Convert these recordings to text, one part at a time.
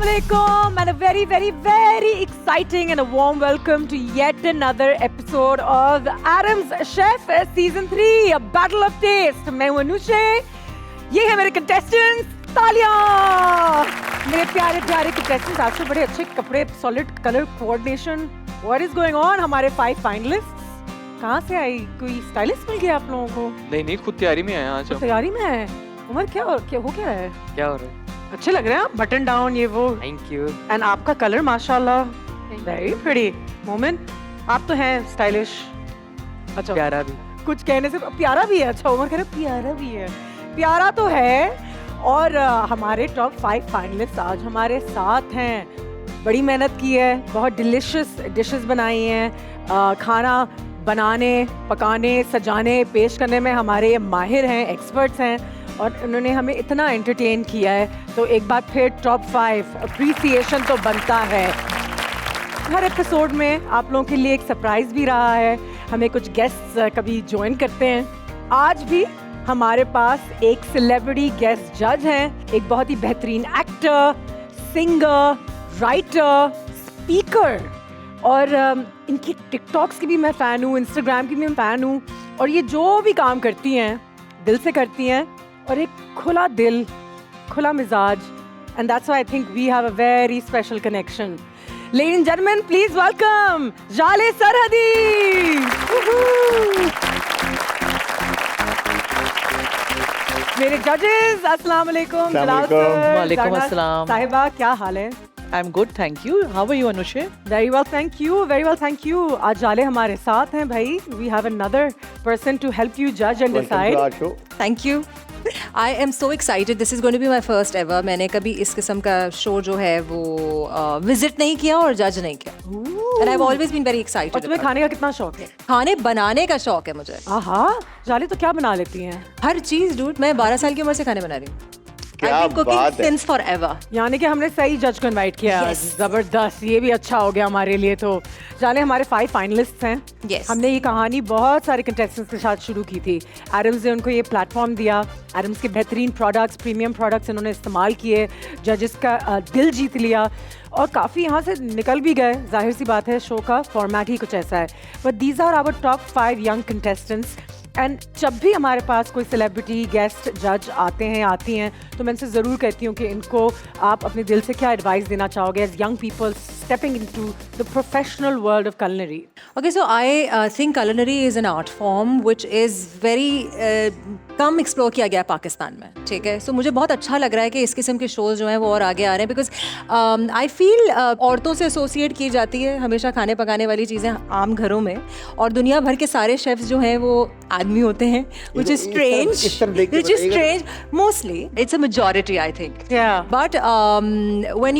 Assalamualaikum and a very exciting and a warm welcome to yet another episode of Adam's Chef Season 3, a Battle of Taste. मैं हूं अनुशे, ये है मेरे contestants, तालियां! मेरे प्यारे contestants, आज तो बड़े अच्छे कपड़े, solid color coordination. What is going on? हमारे 5 finalists कहाँ से आई? कोई stylist मिल गया आप लोगों को? नहीं खुद तैयारी में आया आज। तैयारी में है? उमर क्या हो रहा है? क्या हो रहा है? अच्छे लग रहे हैं आप, बटन डाउन ये वो। Thank you. एंड आपका कलर माशाल्लाह वेरी प्रीटी। मोमेंट आप तो हैं स्टाइलिश। अच्छा प्यारा भी। कुछ कहने से प्यारा भी है। अच्छा उमर कह रहे प्यारा भी है। प्यारा तो है। और हमारे टॉप 5 फाइनलिस्ट आज हमारे साथ हैं। बड़ी मेहनत की है, बहुत डिलिशियस डिशेस बनाई हैं। खाना बनाने, पकाने, सजाने, पेश करने में हमारे ये माहिर हैं, एक्सपर्ट्स हैं और उन्होंने हमें इतना एंटरटेन किया है। तो एक बार फिर टॉप 5 अप्रिसिएशन तो बनता है। हर एपिसोड में आप लोगों के लिए एक सरप्राइज भी रहा है। हमें कुछ गेस्ट्स कभी ज्वाइन करते हैं। आज भी हमारे पास एक सेलिब्रिटी गेस्ट जज हैं, एक बहुत ही बेहतरीन एक्टर, सिंगर, राइटर, स्पीकर और इनकी टिकटॉक्स की भी मैं फ़ैन हूँ, इंस्टाग्राम की भी मैं फ़ैन हूँ। और ये जो भी काम करती हैं दिल से करती हैं और एक खुला दिल, खुला मिजाज, and that's why I think we have a very special connection. Ladies and gentlemen, please welcome Jale Sarhadi. मेरे जजेस, अस्सलाम वालेकुम। वालेकुम अस्सलाम। साहिबा क्या हाल है? I'm good, thank you. How are you, Anushe? Very well, thank you. Very well, thank you. आज जाले हमारे साथ हैं भाई. We have another person to help you judge and decide. Welcome to our show. Thank you. I am so excited. This is going to be my first ever. मैंने कभी इस किस्म का शो जो है वो विजिट नहीं किया और जज नहीं किया. And I've always been very excited. और तुम्हें खाने का कितना शौक है? खाने बनाने का शौक है मुझे. आहा, जाले तो क्या बना लेती हैं? हर चीज डूड. मैं 12 साल की उम्र से खाने बना रही हूँ. क्या I've been cooking बात है। since forever. यानी कि हमने सही जज को इनवाइट किया. Yes. जबरदस्त, ये भी अच्छा हो गया हमारे लिए. तो जाने हमारे 5 फाइनलिस्ट्स हैं. Yes. हमने ये कहानी बहुत सारे कंटेस्टेंट्स के साथ शुरू की थी. एडम्स ने उनको ये प्लेटफॉर्म दिया. एडम्स के बेहतरीन प्रोडक्ट्स, प्रीमियम प्रोडक्ट्स इन्होंने इस्तेमाल किए, जजेस का दिल जीत लिया और काफ़ी यहाँ से निकल भी गए. जाहिर सी बात है, शो का फॉर्मेट ही कुछ ऐसा है. But these are our top 5 young contestants. And जब भी हमारे पास कोई सेलिब्रिटी गेस्ट जज आते हैं, आती हैं, तो मैं इनसे ज़रूर कहती हूँ कि इनको आप अपने दिल से क्या एडवाइस देना चाहोगे as young people stepping into the professional world of culinary? Okay, so I think culinary is an art form which is very come explore किया गया है पाकिस्तान में. ठीक है, सो मुझे बहुत अच्छा लग रहा है कि इस किस्म के शोज़ जो हैं वो और आगे आ रहे हैं. बिकॉज आई फील औरतों से एसोसिएट की जाती है हमेशा खाने पकाने वाली चीज़ें आम घरों में, और दुनिया भर के सारे शेफ्स जो हैं वो आदमी होते हैं, which is strange. Mostly it's a majority, I think. Yeah. But when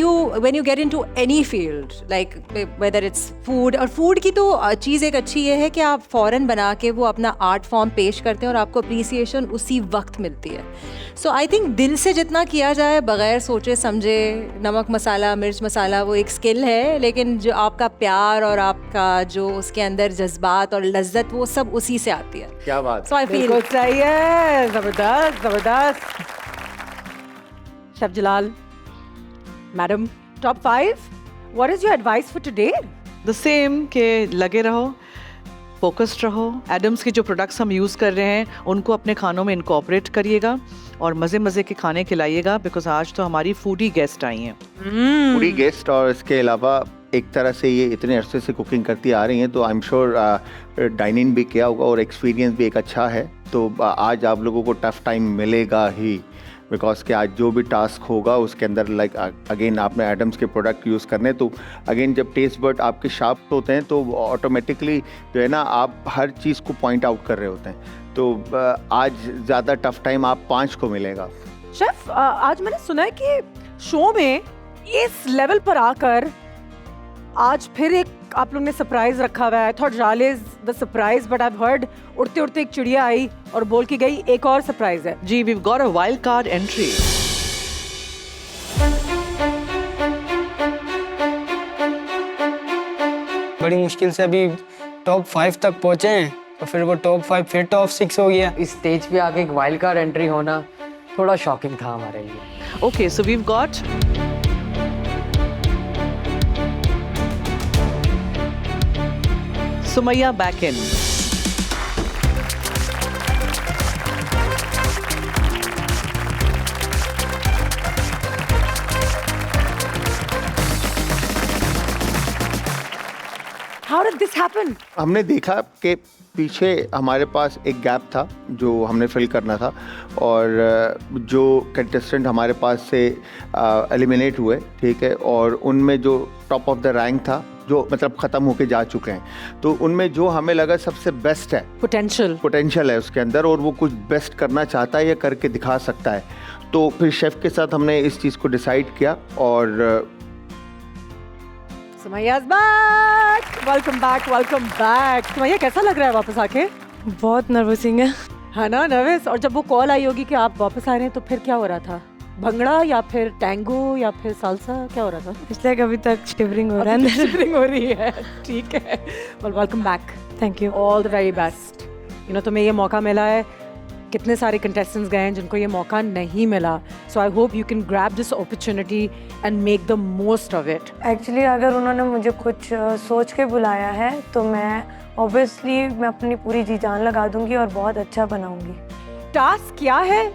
you get into any field, like whether it's food, और food की तो चीज़ एक अच्छी ये है कि आप फ़ौरन बना के वो अपना आर्ट फॉर्म पेश करते हैं और आपको अप्रिसिएशन उसी वक्त मिलती है. सो आई थिंक दिल से जितना किया जाए बगैर सोचे समझे, नमक मसाला मिर्च मसाला वो एक स्किल है, लेकिन जो आपका प्यार और आपका जो उसके अंदर जज्बात और लज्जत वो सब उसी से आती है. क्या बात. सो आई फील बिल्कुल सही है. जबरदस्त. Chef Jalal madam, top 5, what is your advice for today? The same के लगे रहो, फोकस्ड रहो. एडम्स के जो प्रोडक्ट्स हम यूज़ कर रहे हैं उनको अपने खानों में इनकॉर्पोरेट करिएगा और मज़े के खाने खिलाइएगा. बिकॉज आज तो हमारी फूडी गेस्ट आई हैं. पूरी गेस्ट, और इसके अलावा एक तरह से ये इतने अरसे से कुकिंग करती आ रही हैं, तो आई एम श्योर डाइनिंग भी किया होगा और एक्सपीरियंस भी एक अच्छा है. तो आज आप लोगों को टफ टाइम मिलेगा ही, बिकॉज कि आज जो भी टास्क होगा उसके अंदर लाइक अगेन आपने एडम्स के प्रोडक्ट यूज़ करने, तो अगेन जब टेस्ट बर्ड आपके शार्प होते हैं तो ऑटोमेटिकली जो है ना आप हर चीज़ को पॉइंट आउट कर रहे होते हैं. तो आज ज़्यादा टफ टाइम आप 5 को मिलेगा. शेफ, आज मैंने सुना है कि शो में इस लेवल पर आकर आज फिर एक आप लोग ने सरप्राइज रखा हुआ है. आई थॉट जाले is the surprise, but I have heard उड़ते उड़ते एक चिड़िया आई और बोल के गई एक और सरप्राइज है. जी, we've got a wild card entry. बड़ी मुश्किल से अभी टॉप 5 तक पहुंचे हैं, तो फिर वो टॉप 5 फिर टॉप 6 हो गया. इस स्टेज पे आके एक वाइल्ड कार्ड एंट्री होना थोड़ा शॉकिंग था हमारे लिए. Okay, so we've got Sumaya back in. How did this happen? हमने देखा कि पीछे हमारे पास एक गैप था जो हमने फिल करना था, और जो कंटेस्टेंट हमारे पास से एलिमिनेट हुए, ठीक है, और उनमें जो टॉप ऑफ द रैंक था, जो मतलब ख़त्म होके जा चुके हैं, तो उनमें जो हमें लगा सबसे बेस्ट है, पोटेंशियल है उसके अंदर, और वो कुछ बेस्ट करना चाहता है या करके दिखा सकता है, तो फिर शेफ़ के साथ हमने इस चीज़ को डिसाइड किया। और सुमैया's back. Welcome back, welcome back. Sumaiya कैसा लग रहा है वापस आके? बहुत नर्वसिंग है। है ना, नर्वस? और जब वो कॉल आई होगी कि आप वापस आ रहे हैं, तो फिर क्या हो रहा था? भंगड़ा या फिर टैंगो या फिर सालसा, क्या हो रहा था? इसलिए अभी तक शिवरिंग हो रहा है, शिवरिंग हो रही है। ठीक है, welcome back. Thank you. All the very best. तुम्हें ये मौका मिला है, कितने सारे कंटेस्टेंट्स गए हैं जिनको ये मौका नहीं मिला, so I hope you can grab this opportunity and make the most of it. Actually अगर उन्होंने मुझे कुछ सोच के बुलाया है तो मैं ऑब्वियसली मैं अपनी पूरी जी जान लगा दूंगी और बहुत अच्छा बनाऊंगी। टास्क क्या है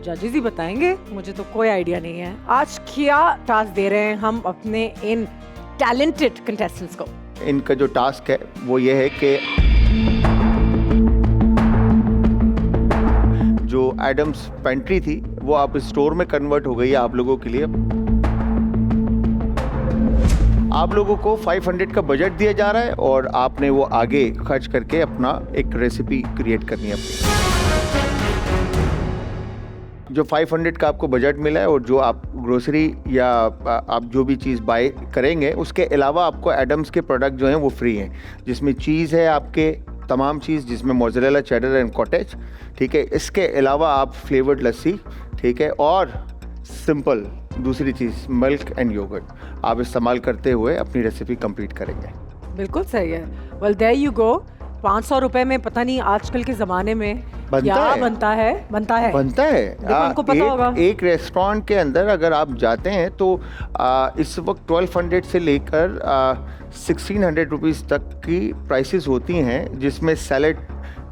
जजेस ही बताएंगे, मुझे तो कोई आइडिया नहीं है। आज क्या टास्क दे रहे हैं हम अपने इन टैलेंटेड कंटेस्टेंट्स को? इनका जो टास्क है वो ये है कि जो एडम्स पेंट्री थी वो आप स्टोर में कन्वर्ट हो गई है आप लोगों के लिए। आप लोगों को 500 का बजट दिया जा रहा है और आपने वो आगे खर्च करके अपना एक रेसिपी क्रिएट करनी है अपनी। जो 500 का आपको बजट मिला है और जो आप ग्रोसरी या आप जो भी चीज़ बाय करेंगे उसके अलावा आपको एडम्स के प्रोडक्ट जो हैं वो फ्री हैं, जिसमें चीज़ है आपके तमाम चीज़, जिसमें मोज़रेला, चेडर एंड कॉटेज, ठीक है। इसके अलावा आप फ्लेवर्ड लस्सी, ठीक है, और सिंपल दूसरी चीज़ मिल्क एंड योगर्ट आप इस्तेमाल करते हुए अपनी रेसिपी कंप्लीट करेंगे। बिल्कुल सही है। Well there you go. 500 रुपए में पता नहीं आजकल के ज़माने में क्या बनता है। देखो, उनको पता होगा। एक रेस्टोरेंट के अंदर अगर आप जाते हैं तो इस वक्त 1200 से लेकर 1600 रुपीज़ तक की प्राइसेस होती हैं, जिसमें salad,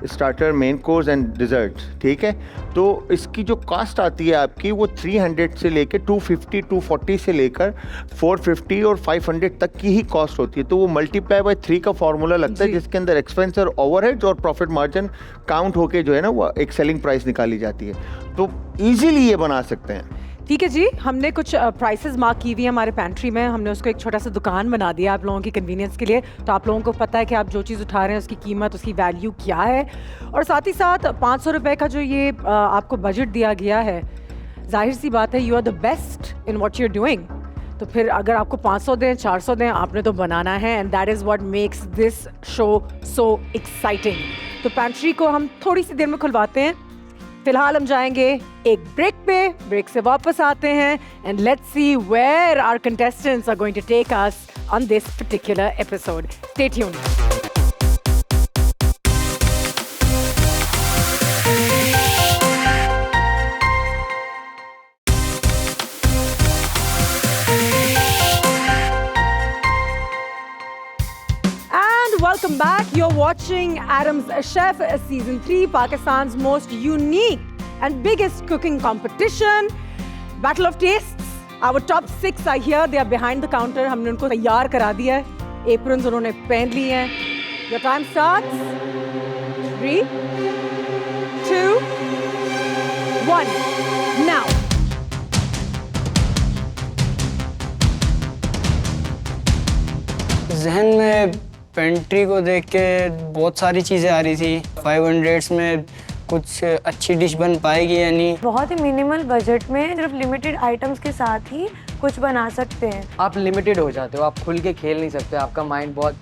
starter, main course and dessert, ठीक है। तो इसकी जो कॉस्ट आती है आपकी वो 300 से लेकर 250, 240 से लेकर 450 और 500 तक की ही कॉस्ट होती है। तो वो मल्टीप्लाई बाय 3 का फॉर्मूला लगता है, जिसके अंदर एक्सपेंस और ओवरहेड्स और प्रॉफिट मार्जिन काउंट होके जो है ना वो एक सेलिंग प्राइस निकाली जाती है। तो ईजीली ये बना सकते हैं। ठीक है जी, हमने कुछ प्राइसेस मार्क की हुई है हमारे पेंट्री में। हमने उसको एक छोटा सा दुकान बना दिया आप लोगों की कन्वीनियंस के लिए, तो आप लोगों को पता है कि आप जो चीज़ उठा रहे हैं उसकी कीमत, उसकी वैल्यू क्या है। और साथ ही साथ 500 रुपये का जो ये आपको बजट दिया गया है, जाहिर सी बात है you are the best in what you are doing. तो फिर अगर आपको 500 दें, 400 दें, आपने तो बनाना है, and that is what makes this show so exciting. तो पेंट्री को हम थोड़ी सी देर में खुलवाते हैं। फिलहाल हम जाएंगे एक ब्रेक पे, ब्रेक से वापस आते हैं and let's see where our contestants are going to take us on this particular episode. Stay tuned. Welcome back. You're watching Adam's Chef Season 3, Pakistan's most unique and biggest cooking competition. Battle of Tastes. Our top 6 are here. They are behind the counter. हमने उनको तैयार करा दिया है. Aprons उन्होंने पहन लिए हैं. Your time starts. 3, 2, 1. Now. जहन में पेंट्री को देख के बहुत सारी चीज़ें आ रही थी। 500 में कुछ अच्छी डिश बन पाएगी या नहीं। बहुत ही मिनिमल बजट में सिर्फ लिमिटेड आइटम्स के साथ ही कुछ बना सकते हैं। आप लिमिटेड हो जाते हो, आप खुल के खेल नहीं सकते, आपका माइंड बहुत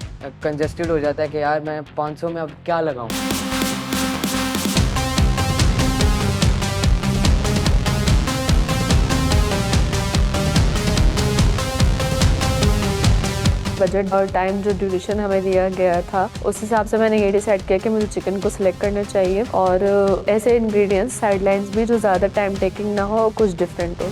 कंजेस्टेड हो जाता है कि यार मैं 500 में अब क्या लगाऊं। बजट और टाइम जो ड्यूरेशन हमें दिया गया था उस हिसाब से मैंने ये डिसाइड किया कि मुझे चिकन को सिलेक्ट करना चाहिए और ऐसे इंग्रेडिएंट्स साइडलाइंस भी जो ज़्यादा टाइम टेकिंग ना हो और कुछ डिफरेंट हो।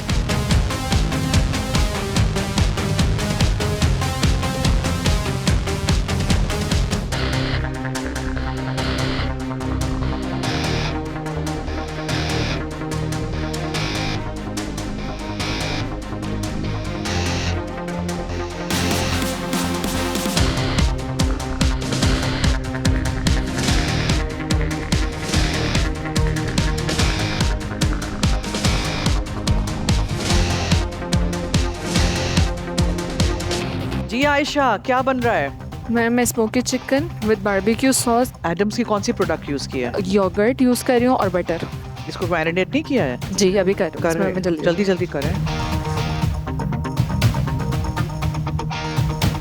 आयशा, क्या बन रहा है? मैम मैं smoky chicken with barbecue sauce, Adam's की कौन सी प्रोडक्ट यूज किया है? योगर्ट यूज़ कर रही हूँ और बटर। इसको मैरिनेट नहीं किया है? जी अभी कर कर रहे मैं हैं। जल्दी जल्दी जल्दी करें।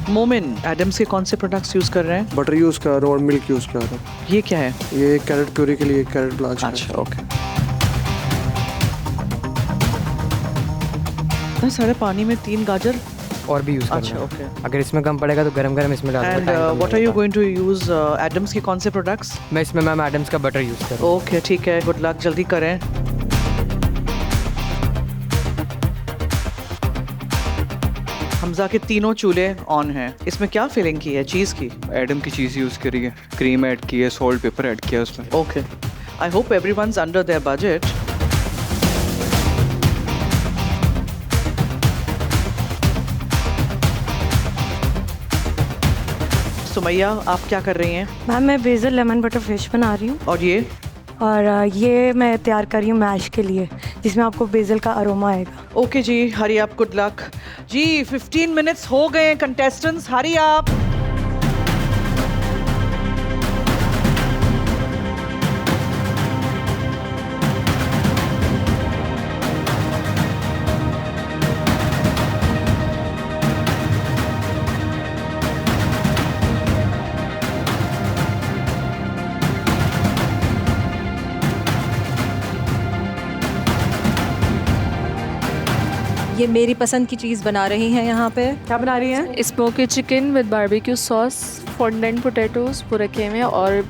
मोमिन, एडम्स के कौन से प्रोडक्ट्स यूज कर रहे हैं? बटर यूज़ कर रहा हूँ और मिल्क यूज़ कर रहा हूँ। ये क्या है? ये कैरेट प्यूरी के लिए कैरेट ब्लांच है। अच्छा, ओके। इतना सारे पानी में 3 गाजर? और भी यूज़ अच्छा, करना है। ओके। अगर इसमें कम पड़ेगा तो गरम गरम इसमें डाल and what are you going to use? Adam's के कौन से प्रोडक्ट्स? मैं इसमें मैम एडम्स का बटर यूज़ कर रहा हूँ। ओके, ठीक है, गुड लक, जल्दी करें। हमजा के तीनों चूल्हे ऑन हैं। इसमें क्या फिलिंग की है चीज़ की? एडम की चीज़ यूज़ करी है, क्रीम ऐड की है, सॉल्ट पेपर ऐड किया है उसमें। Okay, I hope everyone's under their budget. Sumaiya, आप क्या कर रही हैं? मैम मैं बेज़ल लेमन बटर फिश बना रही हूँ और ये? और ये मैं तैयार कर रही हूँ मैश के लिए, जिसमें आपको बेज़ल का अरोमा आएगा। ओके जी, हरी आप, गुड लक जी। 15 मिनट्स हो गए कंटेस्टेंट्स, हरी आप। ये मेरी पसंद की चीज़ बना रही हैं यहाँ पे। क्या बना रही हैं? Smoky chicken with barbecue sauce, fondant potatoes पूरे रखे हुए और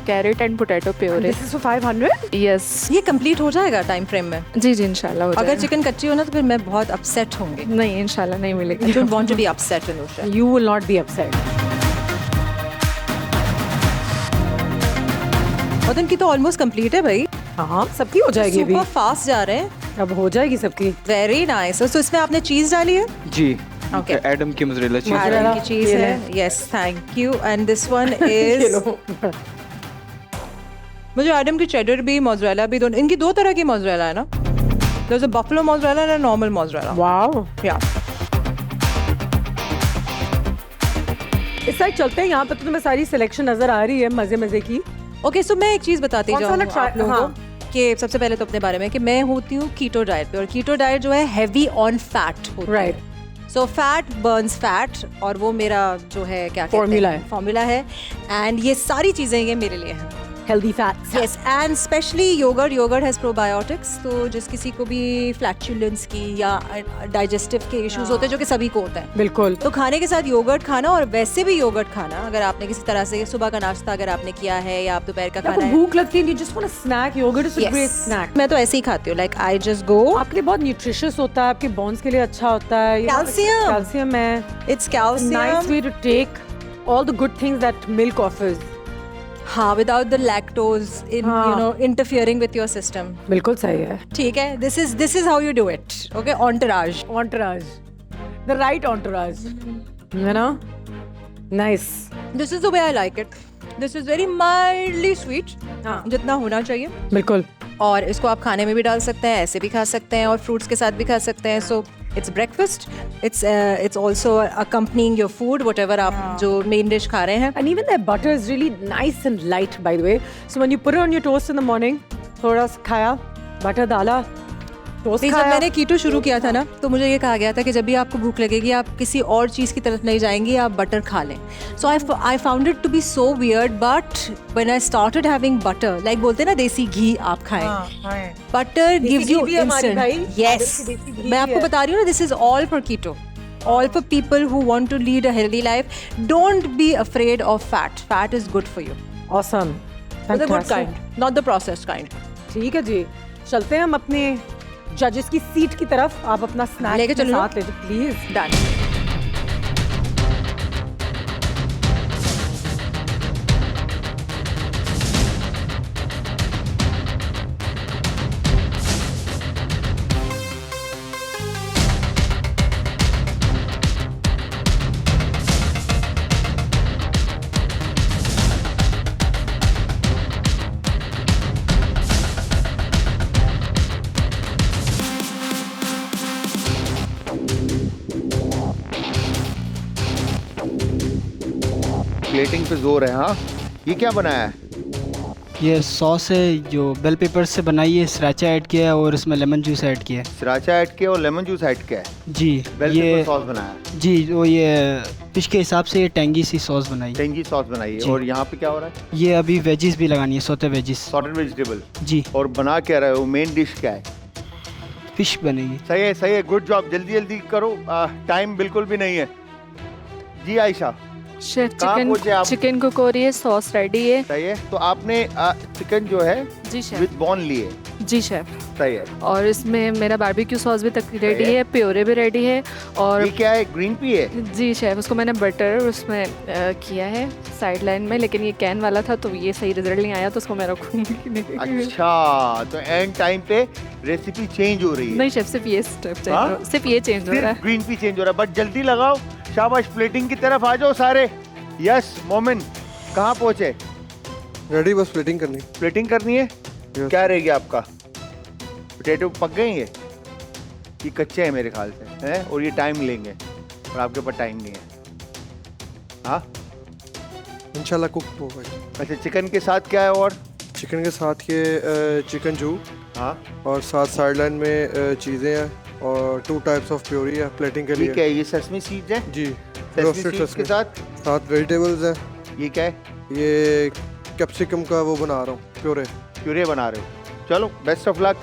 carrot and potato puree. This is for 500? Yes ये कंप्लीट हो जाएगा टाइम फ्रेम में? जी जी इंशाल्लाह हो अगर जाएगा। चिकन कच्ची हो ना तो फिर मैं बहुत अपसेट होंगी। नहीं इंशाल्लाह नहीं I मिलेगी। don't want to be upset, Anusha. You will not be upset. और उनकी तो ऑलमोस्ट कंप्लीट है भाई। हाँ, सबकी हो जाएगी अभी। सुपर फास्ट जा रहे हैं। अब हो जाएगी सबकी। Very nice. तो इसमें आपने चीज़ डाली है? जी, Okay. एडम की मोज़रेला चीज़। एडम की चीज़ ये है। Yes, thank you. And this one is मुझे एडम की चेडर भी मोज़रेला भी दोनों, इनकी 2 तरह की मोज़रेला है ना? There's a buffalo mozzarella and a normal mozzarella. Wow. Yeah. इस साइड चलते हैं, यहाँ पे तो तुम्हें सारी सिलेक्शन नजर आ रही है मजे मजे की। ओके, सो मैं एक चीज़ बताती कौन सा जाऊँ वाला आप लोगों हाँ। को कि सबसे पहले तो अपने बारे में कि मैं होती हूँ कीटो डाइट पे, और कीटो डाइट जो है हैवी ऑन फैट होती है। Right. So fat Burns fat, और वो मेरा जो है क्या Formula है। फॉर्मूला है। एंड ये सारी चीज़ें ये मेरे लिए हैं। Healthy fats. Yes, and specially yoghurt has probiotics. तो जिस किसी को भी फ्लैचुलेंस की या डाइजेस्टिव के इश्यूज होते हैं, जो कि सभी को होता है, बिल्कुल। तो खाने के साथ योगर्ट खाना, और वैसे भी योगर्ट खाना, अगर आपने किसी तरह से सुबह का नाश्ता अगर आपने किया है या आप दोपहर का आपको खाना है। भूख लगती है, you just want a snack, yogurt is a great snack। मैं तो ऐसे ही खाती हूँ, लाइक आई जस्ट गो। आपके लिए बहुत न्यूट्रिशियस होता है, आपके बोन्स के लिए अच्छा होता है। Calcium। कैल्शियम है। It's calcium. Nice way to take all the good things that milk offers। हाँ, विदाउट द लैक्टोज इन हाँ। You know interfering with your system. बिल्कुल सही है। ठीक है, this is how you do it. Okay, entourage। Entourage, the right entourage, है ना? Nice। This is the way I like it. This is very mildly sweet, हाँ। जितना होना चाहिए। बिल्कुल। और इसको आप खाने में भी डाल सकते हैं, ऐसे भी खा सकते हैं, और फ्रूट्स के साथ भी खा सकते हैं। So it's breakfast, it's also accompanying your food, what ever आप जो मेन डिश खा रहे हैं। And even their butter is really nice and light, by the way. So when you put it on your toast in the morning, थोड़ा सा खाया, butter डाला, toast नहीं, जब खाया। मैंने कीटो शुरू किया था ना, तो मुझे ये कहा गया था कि जब भी आपको भूख लगेगी, आप किसी और चीज़ की तरफ नहीं जाएंगी, आप बटर खा लें। So I found it to be so weird, but when I started having butter, like बोलते हैं ना देसी घी आप खाएं, बटर गिव्स यू घी भी है हमारी भाई, इंस्टेंट। यस, देसी घी मैं आपको है। बता रही हूँ ना, this is all for keto, all for people who want to lead a healthy life. Don't be afraid of fat. Fat is good for you. Awesome. But the good Fantastic. kind, not the processed kind. ठीक है जी, चलते हैं हम अपने जजेस की seat की तरफ। आप अपना स्नैक लेके चलो ना। साथ ले जाओ प्लीज। Done. प्लेटिंग पे जोर है। हाँ, ये क्या बनाया है? ये सॉस है जो बेल पेपर से बनाई है, सराचा ऐड किया है और इसमें लेमन जूस ऐड किया है। सराचा ऐड किया और लेमन जूस ऐड किया है जी। बेल ये पेपर सॉस बनाया है। जी, वो ये फिश के हिसाब से ये टेंगी सी सॉस बनाई है। टेंगी सॉस बनाई है। जी। और यहाँ पे क्या हो रहा है? ये अभी वेजिस भी लगानी है, सोते वेजिस। Sautéed vegetable. जी। और बना क्या रहे हो? मेन डिश क्या है? फिश बनेगी। सही है, सही है, गुड जॉब। जल्दी जल्दी करो, टाइम बिल्कुल भी नहीं है। जी आयशा, शेफ कहाँ पहुंचे आप? चिकन कुक हो रही है, सॉस रेडी है। सही है। तो आपने चिकन जो है जी शेफ। विद बोन लिए। जी शेफ। सही है। और इसमें मेरा बारबेक्यू सॉस भी तक रेडी है। है, प्योरे भी रेडी है। और ये क्या है? ग्रीन पी है? जी शेफ, उसको मैंने बटर उसमें किया है साइड लाइन में, लेकिन ये कैन वाला था तो ये सही रिजल्ट नहीं आया तो उसको मैं रखूंगी। अच्छा, तो एंड टाइम पे रेसिपी चेंज हो रही है? नहीं शेफ, सिर्फ ये स्टेप चेंज हाँ? हो, सिर्फ ये चेंज हो रहा है। ग्रीन पी चेंज हो रहा है, बट जल्दी लगाओ। शाबाश, प्लेटिंग की तरफ आ जाओ सारे। यस मोमिन, कहाँ पहुंचे? रेडी, बस प्लेटिंग करनी। प्लेटिंग करनी है। Yes. क्या रहेगी आपका? पोटैटो पक गए ये? ये कच्चे हैं मेरे ख्याल से, हैं? और ये टाइम लेंगे और आपके पास टाइम नहीं है। हाँ, इंशाल्लाह कुक होगा। अच्छा, चिकन के साथ क्या है? और चिकन के साथ ये चिकन जू, हाँ, और साथ साइड लाइन में चीज़ें हैं और 2 टाइप्स ऑफ प्योरी है प्लेटिंग के लिए। ठीक है। ये सेसमी सीड्स है? जी। सेसमी रोस्टेड सीड्स के साथ वेजिटेबल्स हैं। ये क्या है? ये कैप्सिकम का वो बना रहा हूँ, प्योरे। प्यूरे बना रहे हो? चलो, best of luck.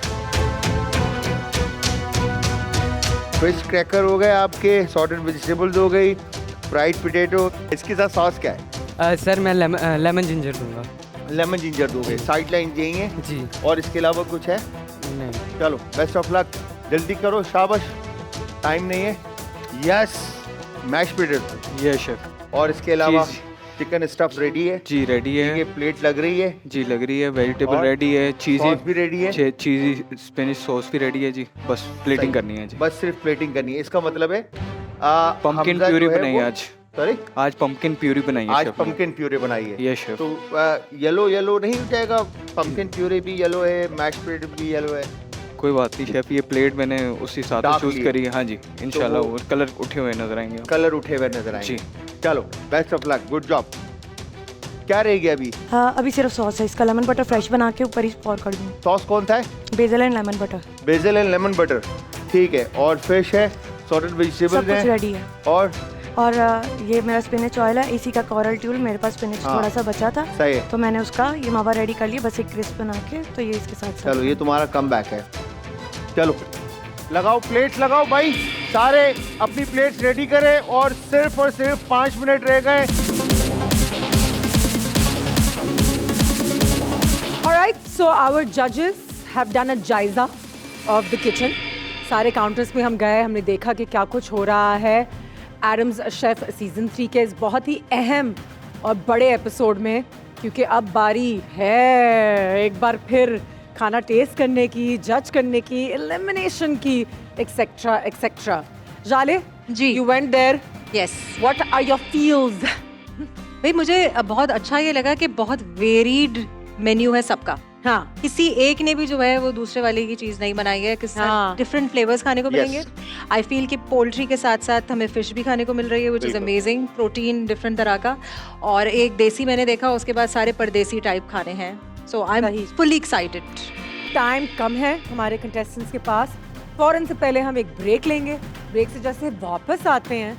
Fish cracker हो गए आपके, सॉटेड वेजिटेबल्स हो गई, फ्राइड पोटैटो। इसके साथ सॉस क्या है? सर मैं लेमन जिंजर दूंगा। लेमन जिंजर दोगे। साइड लाइन यही है जी। और इसके अलावा कुछ है? नहीं। चलो, बेस्ट ऑफ लक, जल्दी करो, शाबाश, टाइम नहीं है। Yes, mash potato. ये शेफ। और इसके अलावा चीज़। चिकन स्टफ रेडी है? जी रेडी ये है। प्लेट लग रही है? जी लग रही है। वेजिटेबल और रेडी है। सॉस भी रेडी है? चीज़ी स्पेनिश सॉस भी रेडी है जी। बस प्लेटिंग करनी है जी। बस सिर्फ प्लेटिंग करनी है। इसका मतलब है पम्पकिन हमजा प्यूरी जो है बनाई वो- है आज। सॉरी, आज पम्पकिन प्यूरी बनाई है आज शेफ ने। पम्पकिन प्यूरी बनाई है। ये शेफ। तो येलो येलो नहीं हो जाएगा? पम्पकिन प्यूरी भी येलो है, मैश पोटैटो भी येलो है। कोई बात नहीं शेफ, ये प्लेट मैंने उस हिसाब से डार्क चूज लिए। करी है। हाँ जी, इंशाल्लाह वो- वो कलर उठे हुए नजर आएंगे आपको। कलर उठे हुए नजर आएंगे। जी। चलो, best of luck, good job. क्या रहेगी अभी? हाँ, अभी सिर्फ सॉस है, इसका लेमन बटर फ्रेश बना के ऊपर ही पॉर कर दूँ। सॉस कौन सा है? Basil and lemon butter, basil and lemon butter. ठीक है। और फिश है, सॉटेड सब वेजिटेबल्स कुछ हैं, रेडी है। और ये मेरा स्पिनच ऑयल है, इसी का कोरल ट्यूल, मेरे पास स्पिनच हाँ। थोड़ा सा बचा था सही है। तो मैंने उसका ये मावा रेडी कर लिया, बस एक क्रिस्प बना के, तो ये इसके साथ चलो, ये तुम्हारा कम बैक है। चलो, लगाओ प्लेट्स, लगाओ भाई, सारे अपनी प्लेट्स रेडी करें और सिर्फ 5 मिनट रह गए। Alright, so our judges have done a जायजा of the kitchen. सारे काउंटर्स पे हम गए, हमने देखा कि क्या कुछ हो रहा है एडम्स शेफ सीजन 3 के इस बहुत ही अहम और बड़े एपिसोड में, क्योंकि अब बारी है एक बार फिर खाना टेस्ट करने की, जज करने की, एलिमिनेशन की, एक्सेट्रा एक्सेट्रा। जाले जी। You went there, yes. What are your feels? भाई मुझे बहुत अच्छा ये लगा कि बहुत वेरीड मेन्यू है सबका। हाँ, किसी एक ने भी जो है वो दूसरे वाले की चीज नहीं बनाई है, किसी हाँ। डिफरेंट फ्लेवर्स खाने को Yes. मिलेंगे। आई फील कि पोल्ट्री के साथ साथ हमें फिश भी खाने को मिल रही है, विच इज बिल्कुल। अमेजिंग, प्रोटीन डिफरेंट तरह का। और एक देसी मैंने देखा, उसके बाद सारे परदेसी टाइप खाने हैं। सो आई एम सही। Fully excited. टाइम कम है हमारे कंटेस्टेंट्स के पास। फौरन से पहले हम एक ब्रेक लेंगे। ब्रेक से जैसे वापस आते हैं,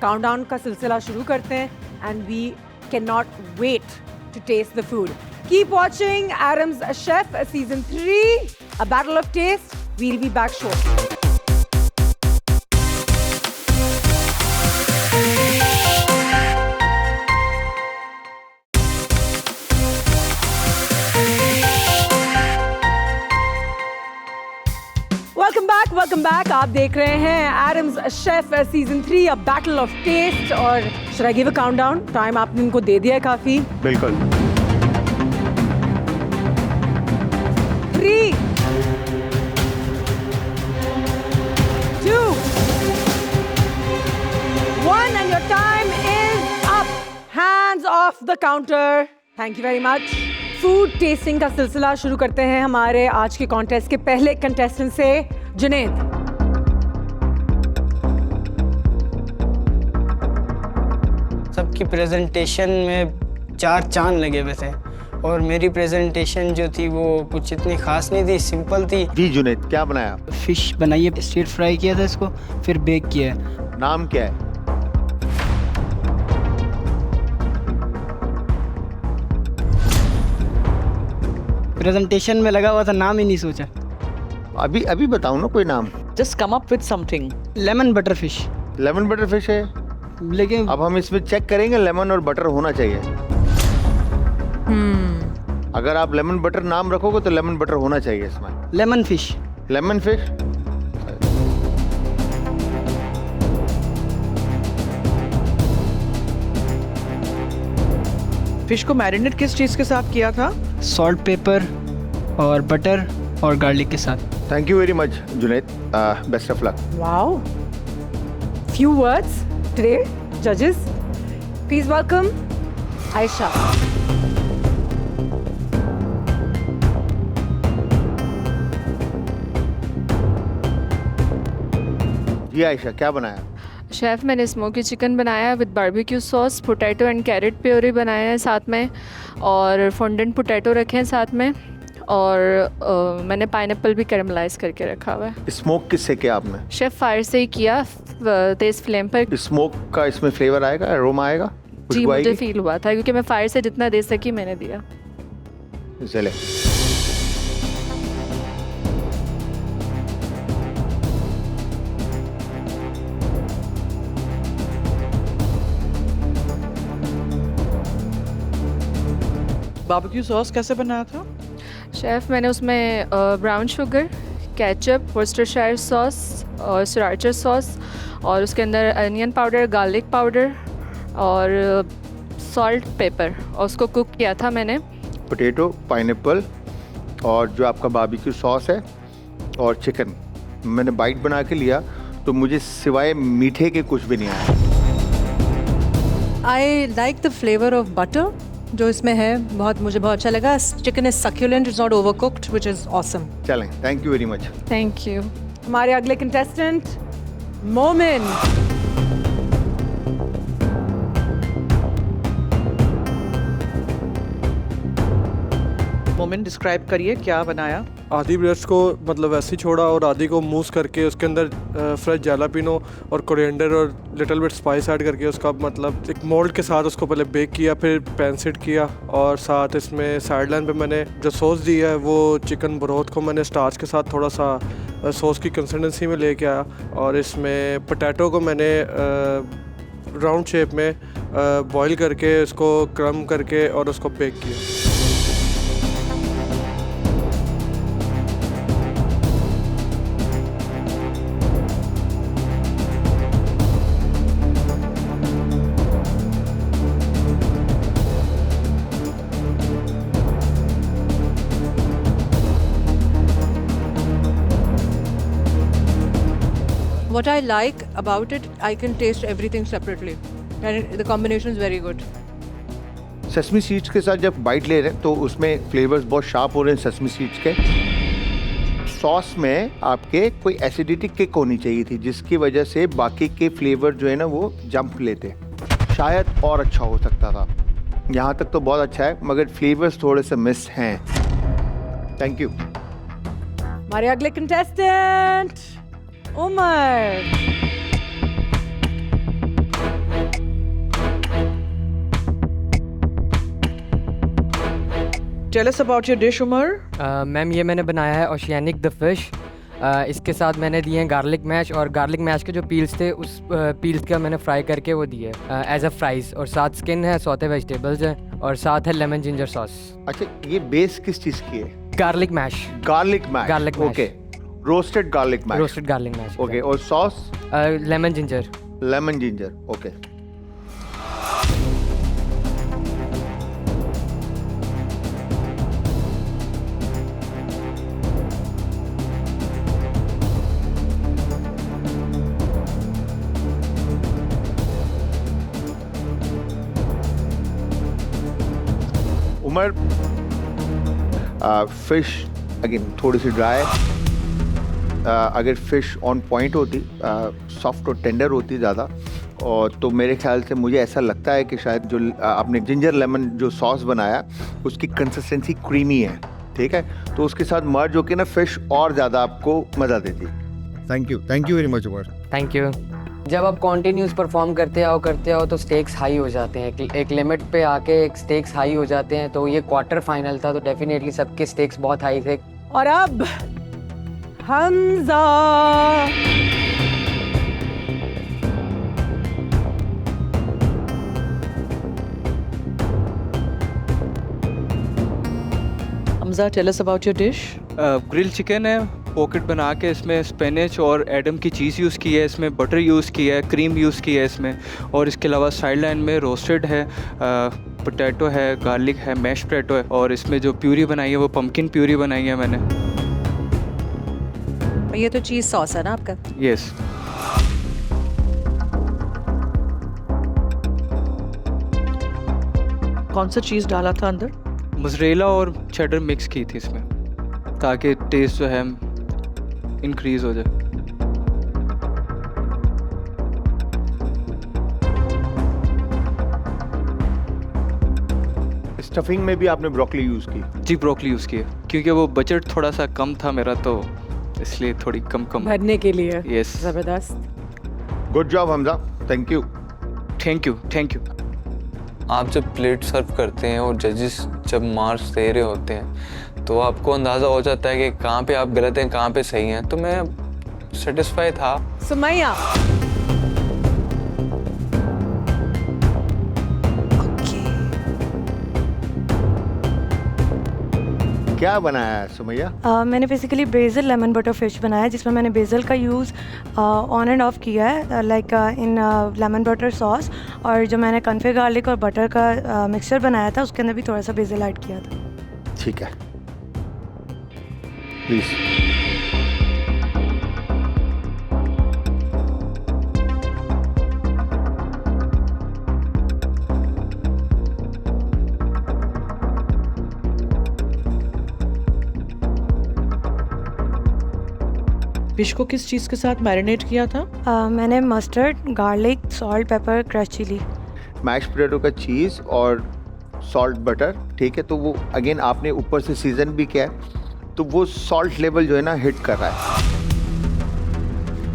काउंटडाउन का सिलसिला शुरू करते हैं, and we can not wait to taste the food. Keep watching Adam's Chef Season 3, A Battle of Taste. We'll be back shortly. Welcome back. आप देख रहे हैं Adam's Chef Season 3, A Battle of Taste. और should I give a countdown? Time आपने इनको दे दिया है काफी। बिल्कुल। 3, 2, 1, and your time is up. Hands off the counter. Thank you very much. Food testing का सिलसिला शुरू करते हैं हमारे आज के कॉन्टेस्ट के पहले कंटेस्टेंट से, जुनैद। सब उसकी प्रेजेंटेशन में 4 चांद लगे हुए थे और मेरी प्रेजेंटेशन जो थी वो कुछ इतनी खास नहीं थी, सिंपल थी। जी जुनैद, क्या बनाया? फिश बनाई है, स्टीर फ्राई किया था इसको, फिर बेक किया है। नाम क्या है? प्रेजेंटेशन में लगा हुआ था, नाम ही नहीं सोचा। अभी अभी बताओ ना कोई नाम। Just come up with something. Lemon butter fish. Lemon butter fish है, लेकिन अब हम इसमें चेक करेंगे, लेमन और बटर होना चाहिए। अगर आप लेमन बटर नाम रखोगे तो लेमन बटर होना चाहिए इसमें। Lemon fish. Lemon fish. Fish को मैरिनेट किस चीज़ के साथ किया था? सॉल्ट, पेपर और बटर और गार्लिक के साथ। Thank you very much Junaid, best of luck. Wow. Few words today, judges. Please welcome Aisha. जी आयशा, क्या बनाया? शेफ़, मैंने स्मोकी चिकन बनाया with barbecue sauce, potato and carrot puree बनाया है साथ में, और फॉन्डेंट पोटैटो रखे हैं साथ में, और मैंने पाइनएप्पल भी कैरमलाइज करके रखा हुआ है। स्मोक किससे किया आपने? शेफ़, फायर से ही किया, तेज़ फ्लेम पर। स्मोक का इसमें फ्लेवर आएगा, अरोमा आएगा, जी, खुशबू मुझे आएगी? फील हुआ था क्योंकि मैं फायर से जितना दे सकी मैंने दिया। चले। बारबेक्यू सॉस कैसे बनाया था? शेफ़, मैंने उसमें brown sugar, ketchup, Worcestershire sauce और सराचर सॉस, और उसके अंदर अनियन पाउडर, गार्लिक पाउडर और सॉल्ट, पेपर, और उसको कुक किया था मैंने। पोटैटो, पाइनएप्पल और जो आपका बारबेक्यू सॉस है और चिकन, मैंने बाइट बना के लिया तो मुझे सिवाय मीठे के कुछ भी नहीं आया। I like the flavour of butter जो इसमें है, मुझे बहुत अच्छा लगा। Chicken is succulent, it's not overcooked, which is awesome. चलें, thank you very much. Thank you. हमारे अगले कंटेस्टेंट मोमिन। मोमिन, डिस्क्राइब करिए क्या बनाया? आधी ब्रेस्ट को मतलब वैसे ही छोड़ा और आधी को मूस करके उसके अंदर फ्रेश जैलापिनो और कोरिएंडर और लिटिल बिट स्पाइस ऐड करके उसका मतलब एक मोल्ड के साथ उसको पहले बेक किया, फिर पैन सेट किया, और साथ इसमें साइड लाइन पे मैंने जो सॉस दी है वो चिकन ब्रोथ को मैंने स्टार्च के साथ थोड़ा सा सॉस की कंसिस्टेंसी में लेके आया, और इसमें पोटैटो को मैंने राउंड शेप में बॉईल करके उसको क्रम करके और उसको बेक किया। What I like about it, I can taste everything separately, and the combination is very good. Sesame seeds के साथ जब बाइट ले रहे हैं तो उसमें फ्लेवर्स बहुत शार्प हो रहे हैं सेसमी सीड्स के। सॉस में आपके कोई एसिडिटी किक होनी चाहिए थी जिसकी वजह से बाकी के फ्लेवर जो है ना वो जंप लेते, शायद और अच्छा हो सकता था। यहाँ तक तो बहुत अच्छा है मगर फ्लेवर्स थोड़े से मिस हैं। Thank you. हमारे अगले contestant Umar. Tell us about your dish, Umar. Ma'am ये मैंने बनाया है ओशियानिक द फिश। इसके साथ मैंने दिए हैं गार्लिक मैश, और गार्लिक मैश के जो पील्स थे उस पील्स का मैंने फ्राई करके वो दिए एज अ फ्राइज, और साथ स्किन है, सौते वेजिटेबल्स हैं, और साथ है लेमन जिंजर सॉस। अच्छा, ये बेस किस चीज़ की है? Garlic mash. Garlic mash. Garlic mash. Okay, roasted garlic mash. Roasted garlic mash. Okay, और sauce? Lemon ginger. Lemon ginger. Okay. Umar, fish again थोड़ी सी ड्राई, अगर फिश ऑन पॉइंट होती, सॉफ्ट और टेंडर होती ज़्यादा, और तो मेरे ख्याल से मुझे ऐसा लगता है कि शायद जो आपने जिंजर लेमन जो सॉस बनाया उसकी कंसिस्टेंसी क्रीमी है, ठीक है, तो उसके साथ मर्ज होकर ना फिश और ज़्यादा आपको मज़ा देती है। Thank you very much Umar. Thank you. जब आप कॉन्टिन्यूस परफॉर्म करते आओ तो स्टेक्स हाई हो जाते हैं, एक लिमिट पे आके एक स्टेक्स हाई हो जाते हैं। तो ये क्वार्टर फाइनल था तो डेफिनेटली सबके स्टेक्स बहुत हाई थे। और अब Hamza Hamza, tell us about your dish. Grill chicken है, पॉकेट बना के इसमें स्पिनच और एडम की चीज़ यूज़ की है, इसमें बटर यूज़ किया है, क्रीम यूज़ की है इसमें, और इसके अलावा साइड लाइन में रोस्टेड है, पोटैटो है, गार्लिक है, मैश पोटैटो है, और इसमें जो प्यूरी बनाई है वो पम्पकिन प्यूरी बनाई है मैंने। ये तो चीज़ सॉस है ना आपका? यस। कौन सा चीज़ डाला था अंदर? मोज़रेला और चेडर मिक्स की थी इसमें ताकि टेस्ट जो है इंक्रीज़ हो जाए। स्टफिंग में भी आपने ब्रोकली यूज़ की? जी, ब्रोकली यूज़ की है क्योंकि वो बजट थोड़ा सा कम था मेरा, तो इसलिए थोड़ी कम भरने के लिए। यस। जबरदस्त। Good job Hamza, thank you. Thank you. आप जब प्लेट सर्व करते हैं और जजेस जब मार्क्स दे रहे होते हैं तो आपको अंदाज़ा हो जाता है कि कहाँ पे आप गलत हैं, कहाँ पे सही हैं। तो मैं सेटिस्फाई था। सुमैया, क्या बनाया है सुमैया? मैंने basically BECIL lemon butter fish बनाया है, जिसमें मैंने बेसिल का यूज़ ऑन एंड ऑफ किया है, like in lemon butter sauce. और जो मैंने कन्फे गार्लिक और बटर का मिक्सचर बनाया था उसके अंदर भी थोड़ा सा बेसिल ऐड किया था। ठीक है, प्लीज़। फिश को किस चीज़ के साथ मैरिनेट किया था? मैंने mustard, garlic, salt, pepper, crush chilli, mash potato का चीज़ और सॉल्ट बटर, ठीक है, तो वो अगेन आपने ऊपर से सीजन भी किया है, तो वो सॉल्ट लेवल जो है ना हिट कर रहा है,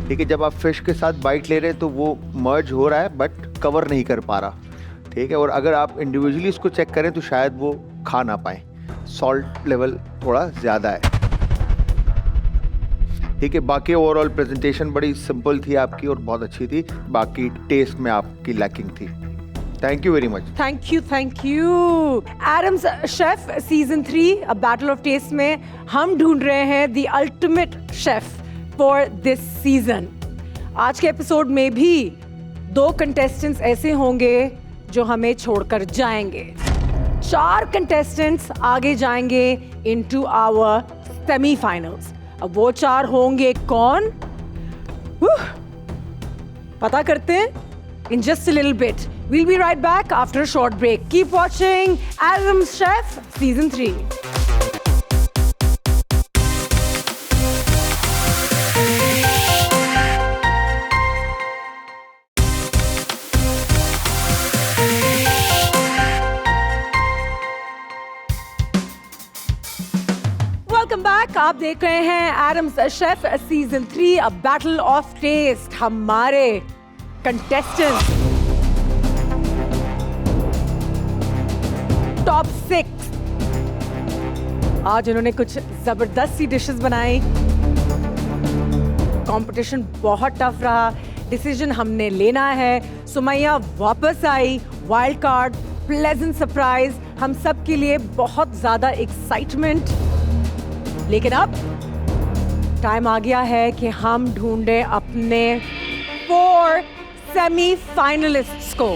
ठीक है। जब आप फिश के साथ बाइट ले रहे हैं तो वो मर्ज हो रहा है बट कवर नहीं कर पा रहा, ठीक है। और अगर आप इंडिविजुअली इसको चेक करें तो शायद वो खा ना पाए, सॉल्ट लेवल थोड़ा ज़्यादा है, ठीक है। बाकी ओवरऑल प्रेजेंटेशन बड़ी सिंपल थी आपकी और बहुत अच्छी थी, बाकी टेस्ट में आपकी लैकिंग थी। Thank you very much. Thank you. Adam's chef season 3 a battle of taste में हम ढूंढ रहे हैं the ultimate chef for this season. आज के एपिसोड में भी 2 कंटेस्टेंट्स ऐसे होंगे जो हमें छोड़कर जाएंगे। 4 कंटेस्टेंट्स आगे जाएंगे इनटू आवर सेमीफाइनल्स। अब वो 4 होंगे कौन? पता करते हैं in just a little bit. We'll be right back after a short break. Keep watching Adam's Chef Season 3. Welcome back. आप देख रहे हैं Adam's chef season 3 a battle of taste. हमारे कंटेस्टेंट्स टॉप 6 आज उन्होंने कुछ जबरदस्त सी डिशेस बनाई। कंपटीशन बहुत टफ रहा, डिसीजन हमने लेना है। सुमैया वापस आई, वाइल्ड कार्ड, प्लेजेंट सरप्राइज, हम सब के लिए बहुत ज्यादा एक्साइटमेंट। लेकिन अब टाइम आ गया है कि हम ढूंढे अपने 4 सेमीफाइनलिस्ट्स को।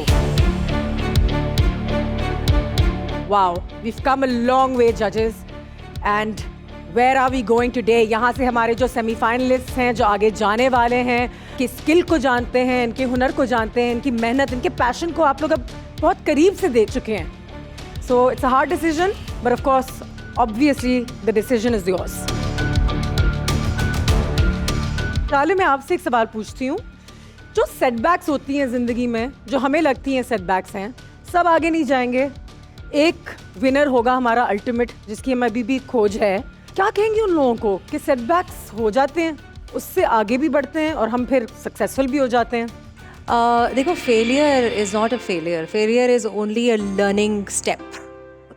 Wow, we've come a long way, judges. And where are we going today? यहाँ से हमारे जो सेमीफाइनलिस्ट हैं, जो आगे जाने वाले हैं, कि स्किल को जानते हैं, इनके हुनर को जानते हैं, इनकी मेहनत, इनके पैशन को आप लोग अब बहुत करीब से देख चुके हैं। So it's a hard decision, but of course, obviously, the decision is yours. चाले मैं आपसे एक सवाल पूछती हूँ। जो सेटबैक्स होती हैं ज़िंदगी में, जो हमें लगती हैं सेटबैक्स हैं, सब आगे नहीं जाएंगे। एक विनर होगा हमारा अल्टीमेट, जिसकी हमें अभी भी खोज है। क्या कहेंगे उन लोगों को कि सेटबैक्स हो जाते हैं, उससे आगे भी बढ़ते हैं और हम फिर सक्सेसफुल भी हो जाते हैं? देखो, failure is not a failure, failure is only a learning step.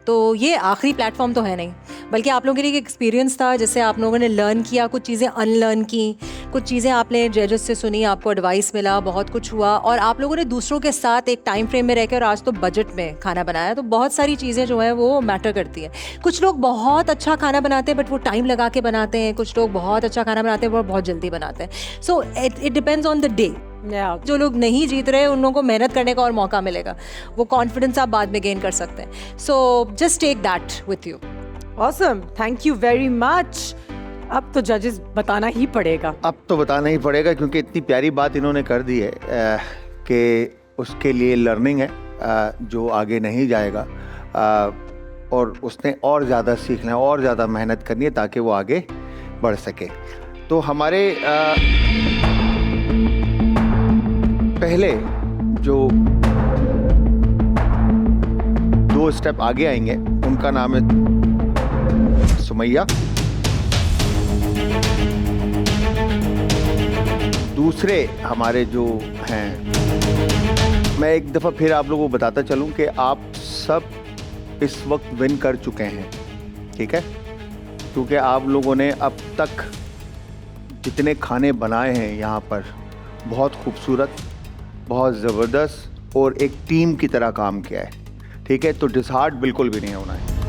तो ये आखिरी प्लेटफॉर्म तो है नहीं, बल्कि आप लोगों के लिए एक एक्सपीरियंस था जिससे आप लोगों ने लर्न किया, कुछ चीज़ें अनलर्न की, कुछ चीज़ें आपने जजेस से सुनी, आपको एडवाइस मिला, बहुत कुछ हुआ, और आप लोगों ने दूसरों के साथ एक टाइम फ्रेम में रहकर, और आज तो बजट में खाना बनाया। तो बहुत सारी चीज़ें जो है वो मैटर करती है। कुछ लोग बहुत अच्छा खाना बनाते हैं बट वो टाइम लगा के बनाते हैं, कुछ लोग बहुत अच्छा खाना बनाते हैं वो बहुत जल्दी बनाते हैं। So it depends on the day. जो लोग नहीं जीत रहे उन लोगों को मेहनत करने का और मौका मिलेगा, वो कॉन्फिडेंस आप बाद में गेन कर सकते हैं। So just take that with you. Awesome, thank you very much. अब तो जजेस बताना ही पड़ेगा। अब तो बताना ही पड़ेगा क्योंकि इतनी प्यारी बात इन्होंने कर दी है कि उसके लिए लर्निंग है, जो आगे नहीं जाएगा, और उसने और ज़्यादा सीखना है और ज़्यादा मेहनत करनी है ताकि वो आगे बढ़ सके। तो हमारे पहले जो 2 स्टेप आगे आएंगे उनका नाम है सुमैया, दूसरे हमारे जो हैं, मैं एक दफ़ा फिर आप लोगों को बताता चलूं कि आप सब इस वक्त विन कर चुके हैं, ठीक है? क्योंकि आप लोगों ने अब तक जितने खाने बनाए हैं यहाँ पर, बहुत खूबसूरत, बहुत ज़बरदस्त और एक टीम की तरह काम किया है, ठीक है? तो डिसहार्ट बिल्कुल भी नहीं होना है।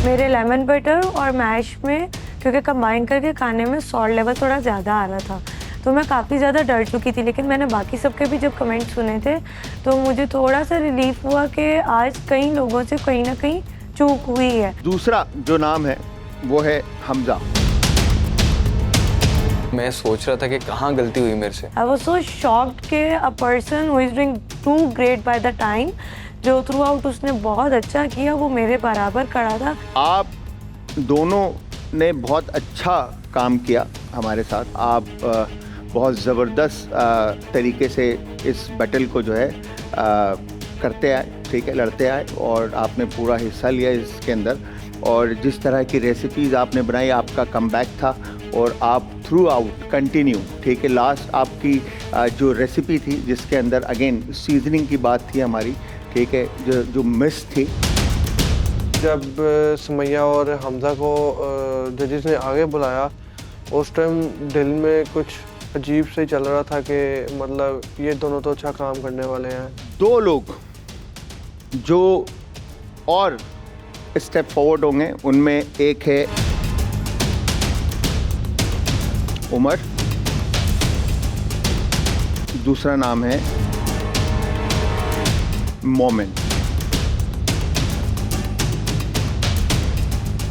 मेरे लेमन बटर और मैश में क्योंकि कंबाइन करके खाने में सॉल्ट लेवल थोड़ा ज़्यादा आ रहा था, तो मैं काफ़ी ज़्यादा डर चुकी थी। लेकिन मैंने बाकी सबके भी जब कमेंट सुने थे तो मुझे थोड़ा सा रिलीफ हुआ कि आज कई लोगों से कहीं ना कहीं चूक हुई है। दूसरा जो नाम है वो है हमजा। मैं सोच रहा था कि कहाँ गलती हुई मेरे से। आई वाज सो शॉक्ड कि a person who is doing too great by the time, जो थ्रू आउट उसने बहुत अच्छा किया, वो मेरे बराबर खड़ा था। आप दोनों ने बहुत अच्छा काम किया हमारे साथ। आप बहुत ज़बरदस्त तरीके से इस बैटल को जो है करते आए, ठीक है, लड़ते आए, और आपने पूरा हिस्सा लिया इसके अंदर। और जिस तरह की रेसिपीज़ आपने बनाई, आपका कमबैक था, और आप थ्रू आउट कंटिन्यू, ठीक है। लास्ट आपकी जो रेसिपी थी जिसके अंदर अगेन सीजनिंग की बात थी हमारी, ठीक है, जो मिस थी। जब सुमैया और हमजा को जजेस ने आगे बुलाया, उस टाइम दिल में कुछ अजीब से चल रहा था कि मतलब ये दोनों तो अच्छा काम करने वाले हैं। 2 लोग जो और स्टेप फॉरवर्ड होंगे, उनमें एक है उमर, दूसरा नाम है मोमिन।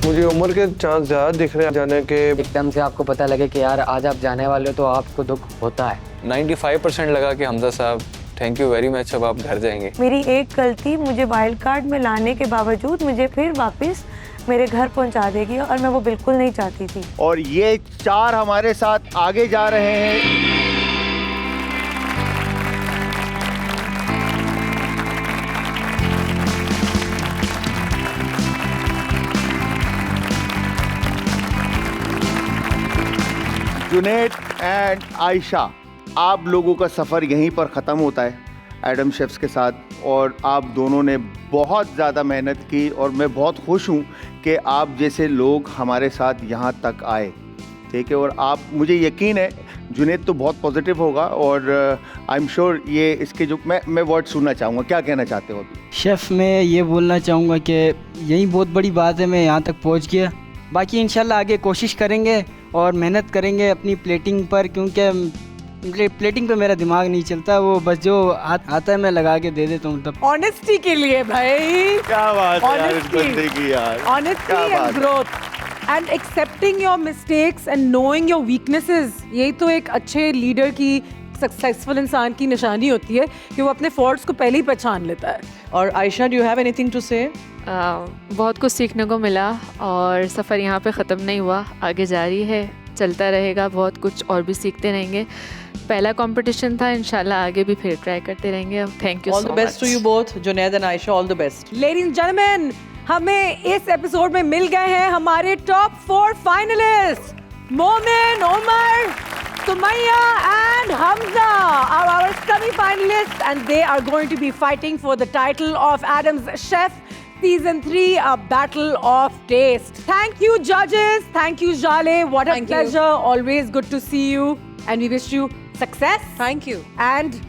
मुझे उमर के चांस ज़्यादा दिख रहे हैं जाने के। एकदम से आपको पता लगे कि यार आज आप जाने वाले हो तो आपको दुख होता है। 95% लगा कि हमजा साहब थैंक यू वेरी मच, अब आप घर जाएंगे। मेरी एक गलती मुझे वाइल्ड कार्ड में लाने के बावजूद मुझे फिर वापस मेरे घर पहुंचा देगी, और मैं वो बिल्कुल नहीं चाहती थी। और ये 4 हमारे साथ आगे जा रहे हैं। जुनैद एंड आयशा, आप लोगों का सफ़र यहीं पर ख़त्म होता है एडम शेफ्स के साथ, और आप दोनों ने बहुत ज़्यादा मेहनत की, और मैं बहुत खुश हूँ कि आप जैसे लोग हमारे साथ यहाँ तक आए, ठीक है। और आप, मुझे यकीन है जुनैद तो बहुत पॉजिटिव होगा, और आई एम श्योर ये इसके जो मैं वर्ड सुनना चाहूँगा, क्या कहना चाहते हो? शेफ़, मैं ये बोलना चाहूँगा कि यही बहुत बड़ी बात है, मैं यहाँ तक पहुँच गया। बाकी इंशाल्लाह आगे कोशिश करेंगे और मेहनत करेंगे अपनी प्लेटिंग पर, क्योंकि प्लेटिंग पे मेरा दिमाग नहीं चलता, वो बस जो आता है मैं लगा के दे देता हूँ। तब ऑनेस्टी के लिए भाई, क्या बात है यार इस बंदे की यार, honesty and growth and accepting your mistakes and knowing your weaknesses, यही तो एक अच्छे लीडर की, सक्सेसफुल इंसान की निशानी होती है कि वो अपने फॉल्ट्स को पहले ही पहचान लेता है। और Ayesha, do you have anything to say? बहुत कुछ सीखने को मिला और सफ़र यहाँ पे ख़त्म नहीं हुआ, आगे जारी है। चलता रहेगा, बहुत कुछ और भी सीखते रहेंगे। पहला कंपटीशन था, इंशाल्लाह आगे भी फिर ट्राई करते रहेंगे। Thank you all so the much. Best to you both, Junaid and Ayesha, all the best. Ladies and gentleman, हमें इस एपिसोड में मिल गए हैं हमारे टॉप 4 फाइनलिस्ट, मोमिन, Umar, Sumaya and Hamza are our semi-finalists, and they are going to be fighting for the title of Adam's Chef Season 3, a battle of taste. Thank you, judges. Thank you, Jale. What a Thank you. pleasure. Always good to see you. And we wish you success. Thank you. And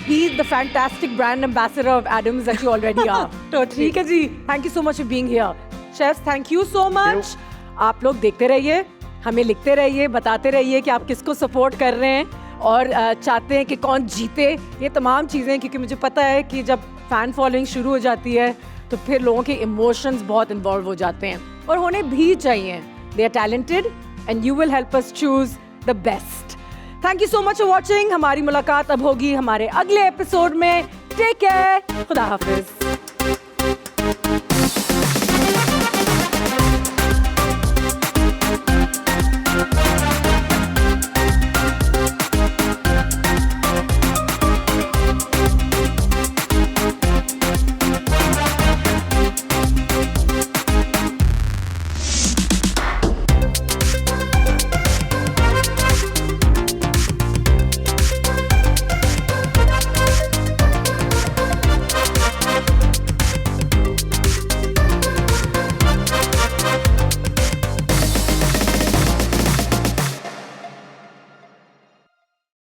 be the fantastic brand ambassador of Adam's that you already are. Totally. ठीक है जी. Thank you so much for being here. Chefs, thank you so much. आप लोग देखते रहिए, हमें लिखते रहिए, बताते रहिए कि आप किसको सपोर्ट कर रहे हैं और चाहते हैं कि कौन जीते। ये तमाम चीज़ें, क्योंकि मुझे पता है कि जब फ़ैन फॉलोइंग शुरू हो जाती है तो फिर लोगों के इमोशंस बहुत इन्वॉल्व हो जाते हैं, और होने भी चाहिए। They are talented and you will help us choose the best. Thank you so much for watching. हमारी मुलाकात अब होगी हमारे अगले एपिसोड में। टेक केयर, खुदा हाफिज।